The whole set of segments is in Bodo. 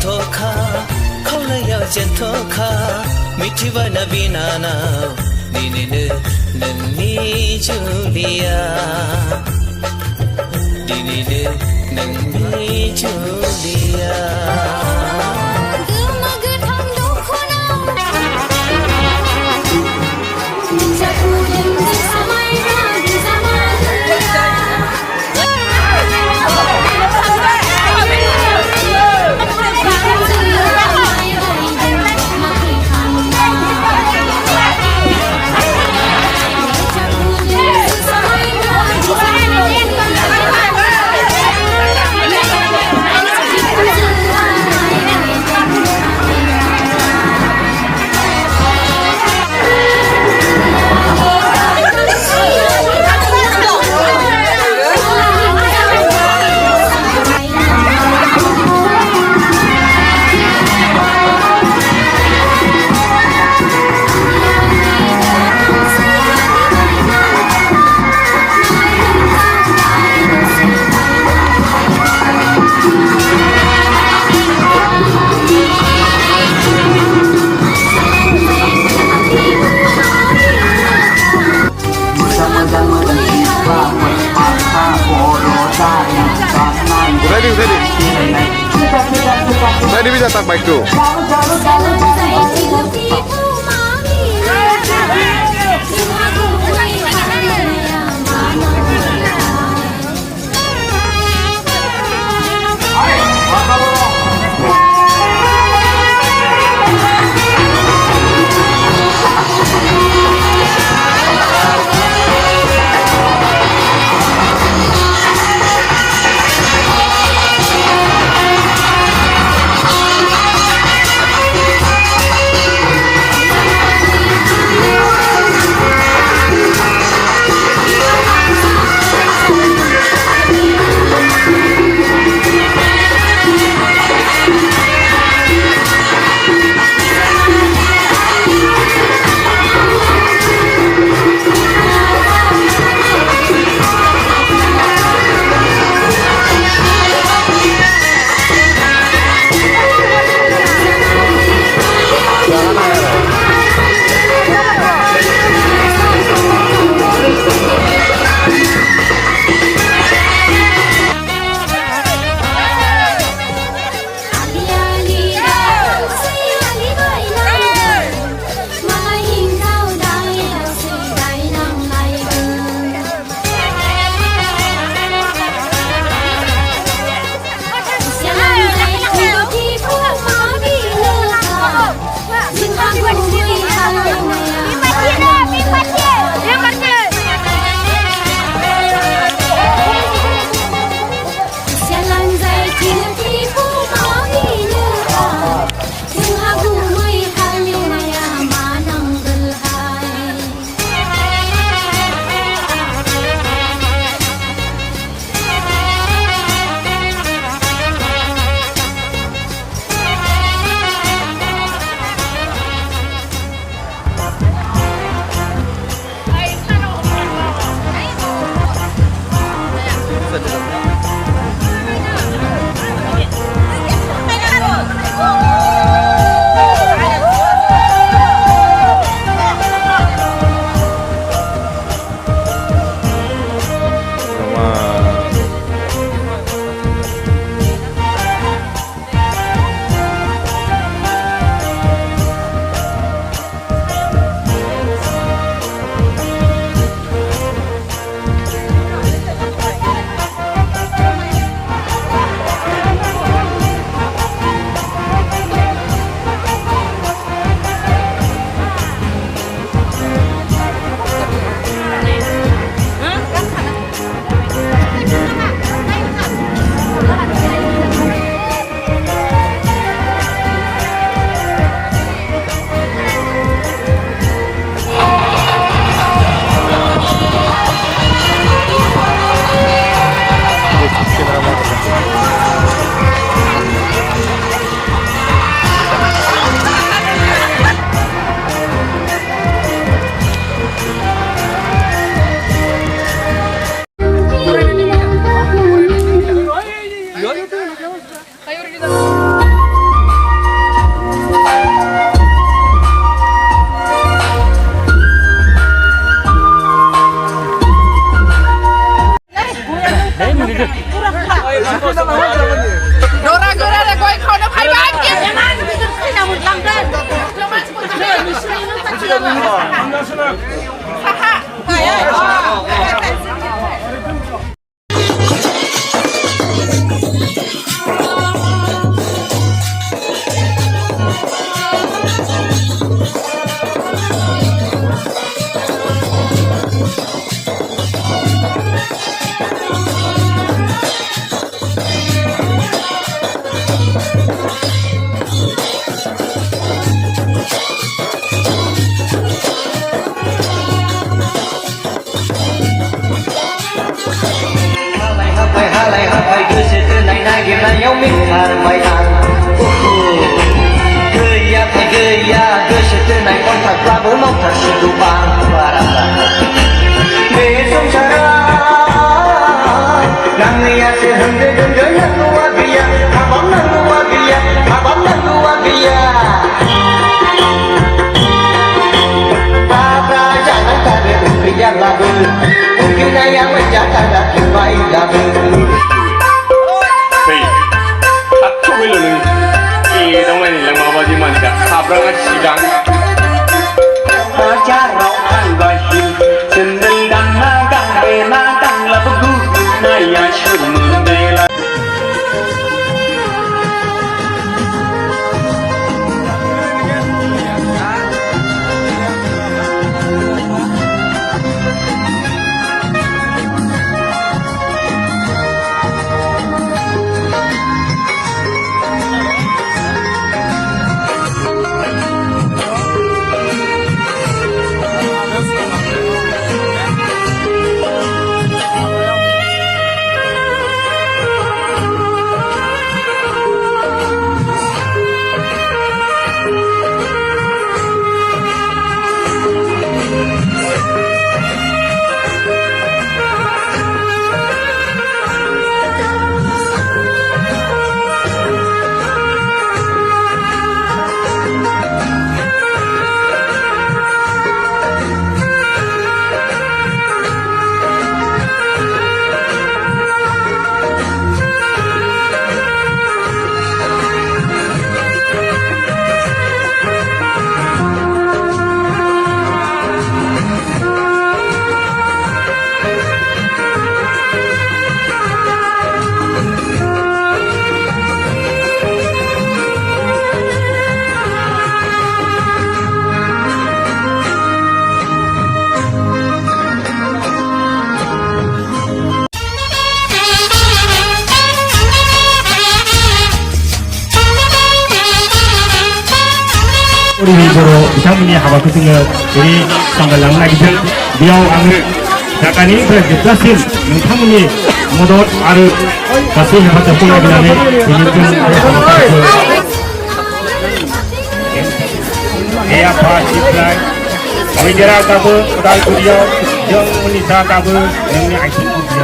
धोखा खावलायाव जेन धोखा मिथिबा ना बिनानाव दिनैनो नोंनि जुलिया दिनैनो नोंनि जुलिया Ready bisa tak baik tuh. Halai hapai cứ sẽ từ này này điểm là nhau mình hàng mày hàng cứ ya phải cứ ya cứ sẽ từ này con thật qua với mong thật sự đủ vàng và đam là để sống xa ra nàng người ya sẽ hừng đến đến đến năng lúa bia hà bóng năng lúa bia hà bóng năng lúa bia ta ra chẳng năng ta để từng bia là bự khi này yang mới trả ta đã từng vậy là bự Willing, don't let it lemma baji manja. Abrangan sidang. Baca rokan bahi, sendal dan nagang benagang labu guru naya sumundela. 우리 위주로 이상문이 하바크 등을 우리 상갈랑 나기들 미야오앙을 작가니 그랬다신 능타문이 모두 아르 가스 해봤자 뽕라비나네 이민준 하바크 에아파 시플라이 어이제라 가브 오달 구리요 정문이사 가브 능리 아이신 구리요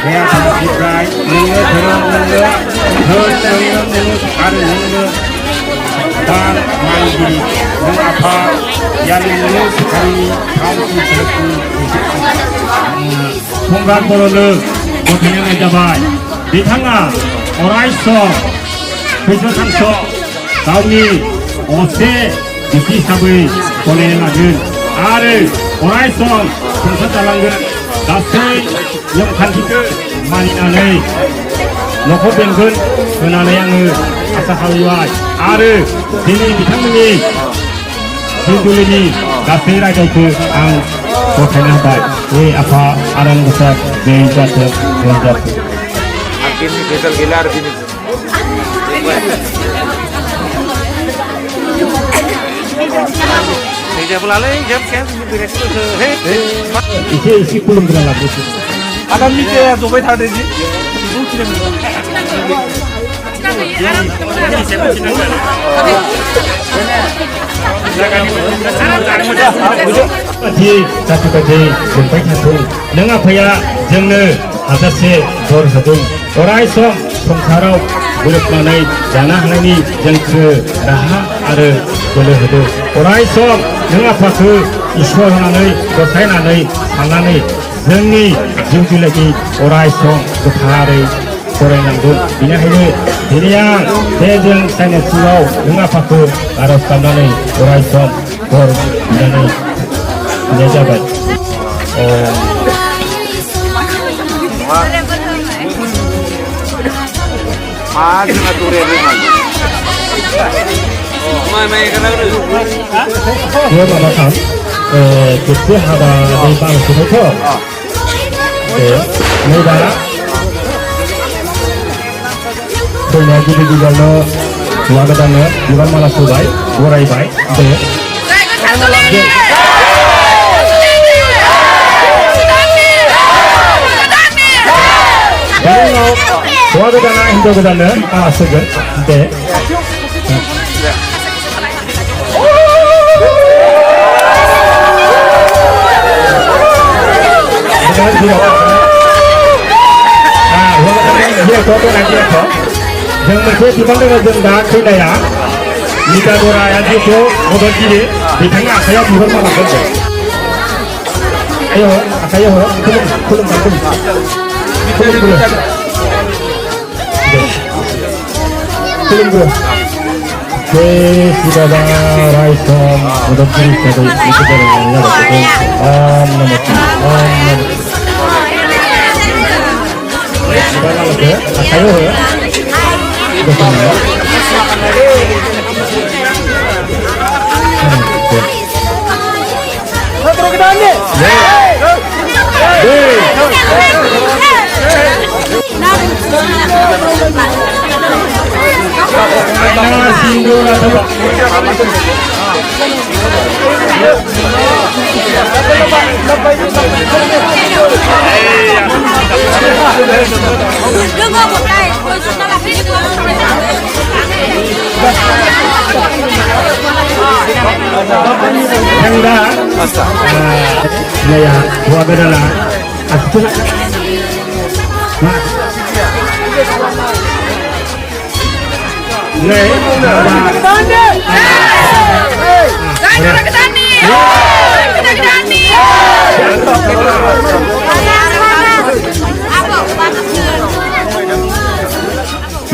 에아파 시플라이 능을 들어오는 거 능을 아르 능을 dan mandiri mengapa yang ini sekali kaum itu 공간 보러는 고생을 해자바이 리탕아 오라이소 회전상서 나오니 오세 유기사부의 보내는 아들 아를 오라이소 공사자랑은 나스의 영탄기들 많이 나네 놓고 뱅근 그나의 양을 아사하위와 아를 데니 비타민이 빈둘리니 나스이라이저 그앙 고생하다 왜 아파 아라는 것을 내자트 Akhirnya gagal gelar gini. Meja pelale, jam kan, beres itu. 이제 10분 들어가고 있어 Ada meja coba tahu deh. 뒤 자투까지 공백하고 능아파야 정을 하자세 돌하등 오라이som 성사로 무력만의 자나 하나니 정크 라하 아르 돌려하도 오라이som 능아파 그 이슈 하나의 고사인하의 상한의 정리 지우질레기 오라이som 그 파를 고래남도 미나해를 대리양 대정 사이너스로 응아파크 아로스탄단의 오라이som 돌 미나의 내자bat Mas ngatur rumah. 그와 마마상 그때 하바의 방송부터 내가 फैनाया गिबि गिबियावनो हौवा गोदाननो बिबार माला सुबाय बरायबाय दे बेनि उनाव हौवा गोदाना हिनजाव गोदाननो माला सुगोन दे जों मोनसे बिबान दङ जों दा खैनाया मिता बराया जिथु मददगिरि बिथांनि आखाइयाव बिबार माला दोनदों आखाइयाव खुलुमग्रो बे सिदाबा रायसम मददगिरि हिसाबै मिथिबोनायनि जाबाय ओम नमः बिबार मालाखौ आखाइयाव हो Đừng có một đây, tôi chúng ta làm hết được. Yang dah, ya, buat adalah asal. Nih,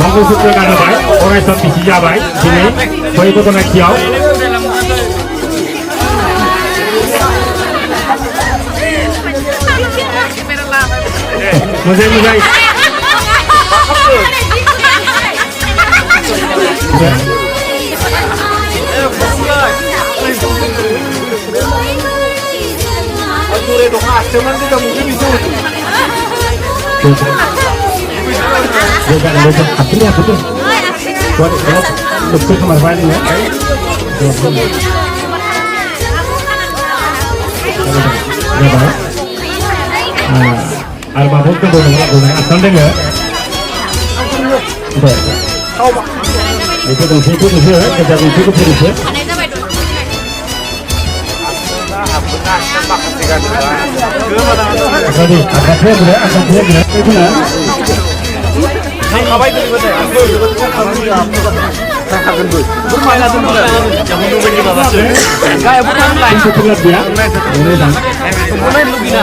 Mangkuk sudah ada baik, orang itu bisa baik. Sini, saya ikut nak kiau. Muzai. Bukan akhirnya betul. Buat kalau dokter kemarin ya. Almarhum itu boleh asal dengar. Itu dari situ ya, kerja itu ke polisi. Jadi, akan dia itu lah. Apa itu betul? Bermain aja dulu. Jangan nunggu di bawah. Kayak bukan lain. Itu terlihat dia. Boleh dah. Main lu gina.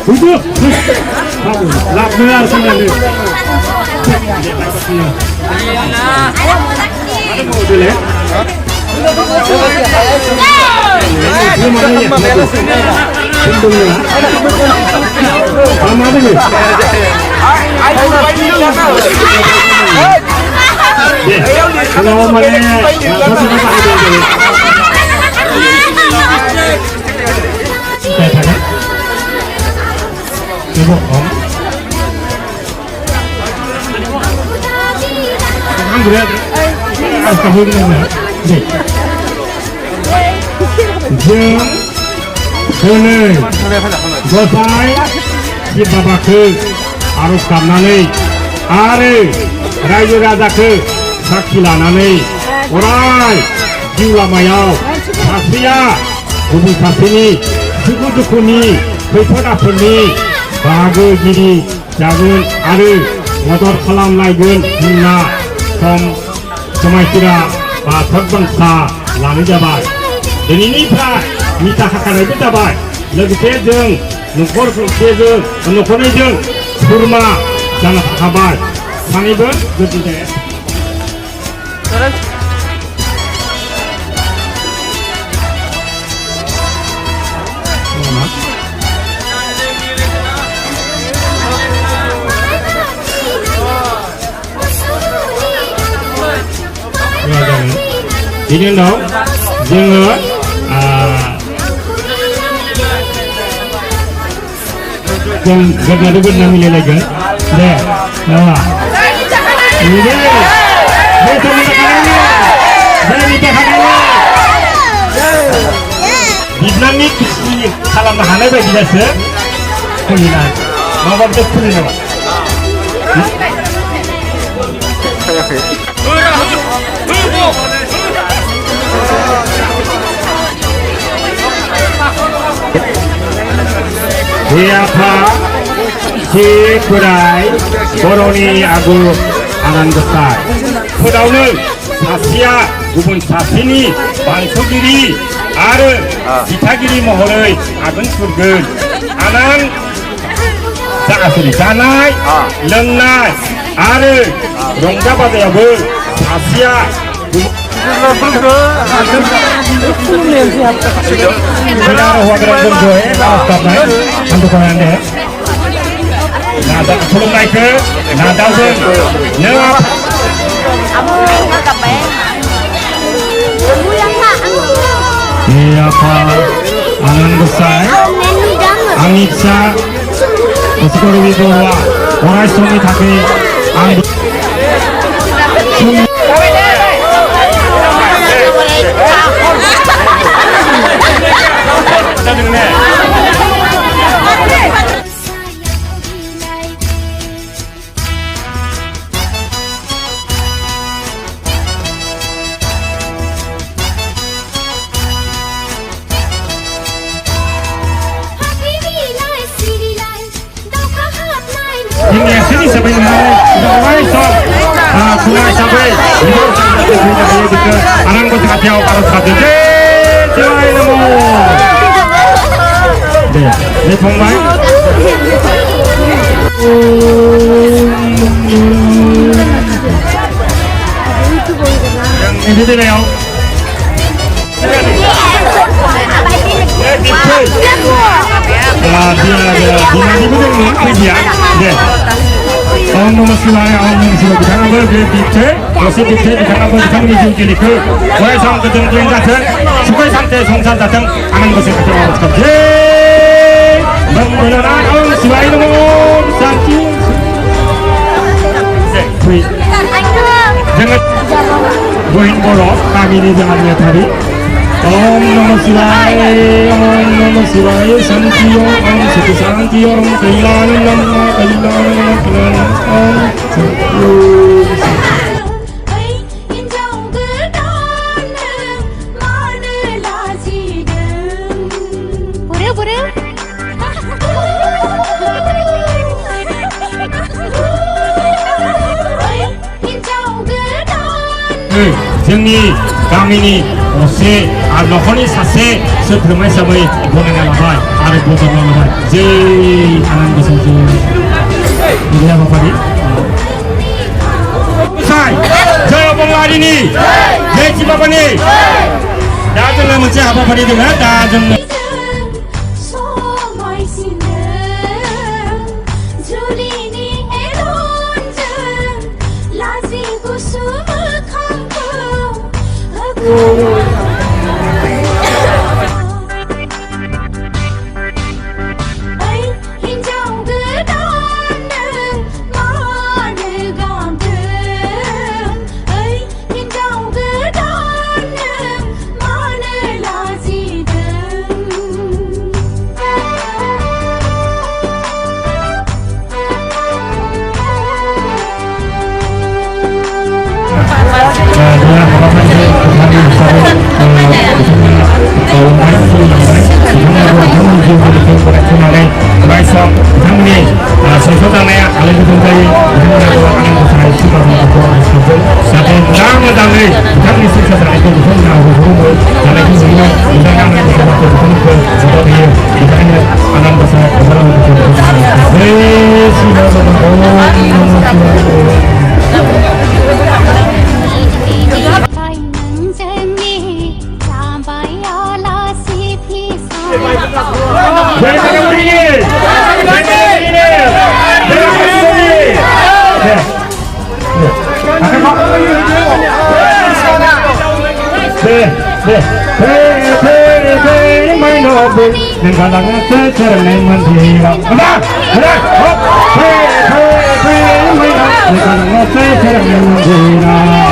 Duduk. Lap benar sana ni. Ada mau dulu ya? Ini mana ni? Tunggu. Mana ni? Kalau mana ni? Satu apa ini? Saya tanya. Ibu om. Anggrek. Astagfirullah. Jeng. Kene. Gosai. Si babaku harus kamnani. Are. Raja rajaku sakti lanani. Orai. Jiwa mayau. Sasia. Kubu kasini. Suku dukuni. Kepadaapuni. Bahagia diri. Jagun. Are. Motor kalam laigun. Hina. Som. Semaistira. Batak bangsa. Lani jabat. Dininiफ्राय मिता हाखानायबो जाबाय लोगोसे जों न'खरसेजों न'खरनैजों खुरमा जानो थाखाबाय सानैबो गोजोनदों Ini dong, jangan yang benar-benar namanya lagi. Deh, nah, ini deh, betul betul kanan, betul kanan. Dinamik ini kalau mahal bagi jasa, kuliah, mau betul kuliah. Siapa si kurai boroni agu anan besar. Kudaunu sasia gubun sasini bangsogiri आरो दिथागिरि महरै आगोन सुरगोन आनान जानाय लोंनाय आरो रंजा बाजायावबो सासेया Benar huageran berdoa, stop naik, untuk anda. Nada belum naik ke, nada pun, nyap. Siapa anan besar, Anissa, sekolah wibawa, orang sumi tapi angin. Hingga sini sampai mulai sok, mulai sampai anak bos kacau para sekali. Jai namo. Deh, pemain. Yang ini dia yang. Dia. Om Namah Shivaya, Om Namah Shivaya. Kita nak berdikte, masih dikte kita nak berjam di sini ke. Wahai sang keteng tuan datang, sukai santai songsan datang, aman bersih kita awak kerja. Bermulakan Om Shivaya namo santi. Jangan goin bolok, kami ini jangan lihat hari. Om Namah Shivaya, Om Namah Shivaya, Santi Om, Siti Santi Om, Kailangan Nama, Kailangan Om, जोंनि गामिनि असे आरो नखरनि सासे सोद्रोमा हिसाबै गनायना लाबाय आरो बजबना लाबाय जै आनान गसाइ जै बिदि हाबाफारि जय बंलारिनि जय जिबाबानि दा जोङो मोनसे हाबाफारि दङ दा जोङो mai no bu nen ka lang se se ne man thi la da da hop pe pe pe mai no nen ka lang se se ne man thi la